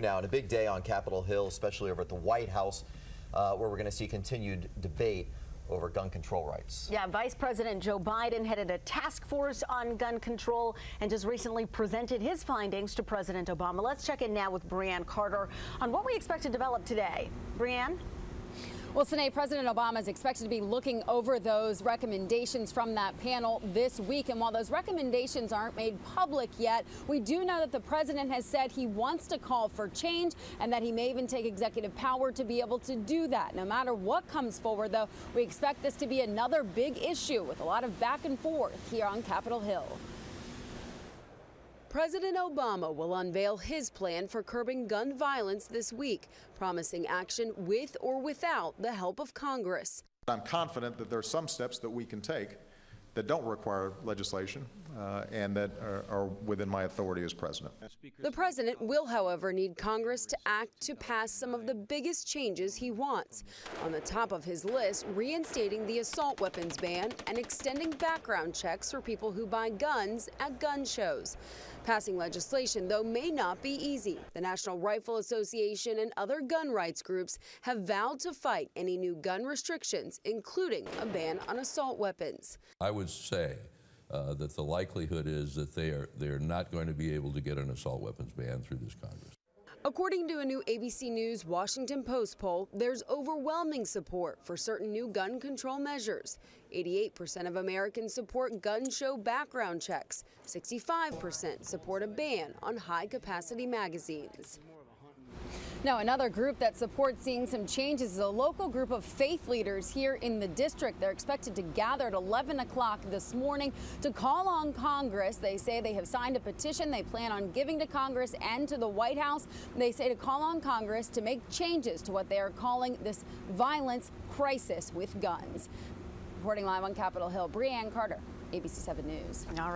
Now, and a big day on Capitol Hill, especially over at the White House, where we're going to see continued debate over gun control rights. Yeah, Vice President Joe Biden headed a task force on gun control and just recently presented his findings to President Obama. Let's check in now with Brianne Carter on what we expect to develop today. Brianne? Well, Sinead, President Obama is expected to be looking over those recommendations from that panel this week. And while those recommendations aren't made public yet, we do know that the president has said he wants to call for change and that he may even take executive power to be able to do that. No matter what comes forward, though, we expect this to be another big issue with a lot of back and forth here on Capitol Hill. President Obama will unveil his plan for curbing gun violence this week, promising action with or without the help of Congress. I'm confident that there are some steps that we can take that don't require legislation and that are within my authority as president. The president will, however, need Congress to act to pass some of the biggest changes he wants. On the top of his list, reinstating the assault weapons ban and extending background checks for people who buy guns at gun shows. Passing legislation, though, may not be easy. The National Rifle Association and other gun rights groups have vowed to fight any new gun restrictions, including a ban on assault weapons. I would say that the likelihood is that they are not going to be able to get an assault weapons ban through this Congress. According to a new ABC News Washington Post poll, there's overwhelming support for certain new gun control measures. 88% of Americans support gun show background checks. 65% support a ban on high-capacity magazines. Now, another group that supports seeing some changes is a local group of faith leaders here in the district. They're expected to gather at 11 o'clock this morning to call on Congress. They say they have signed a petition they plan on giving to Congress and to the White House. They say to call on Congress to make changes to what they are calling this violence crisis with guns. Reporting live on Capitol Hill, Brianne Carter, ABC 7 News. All right.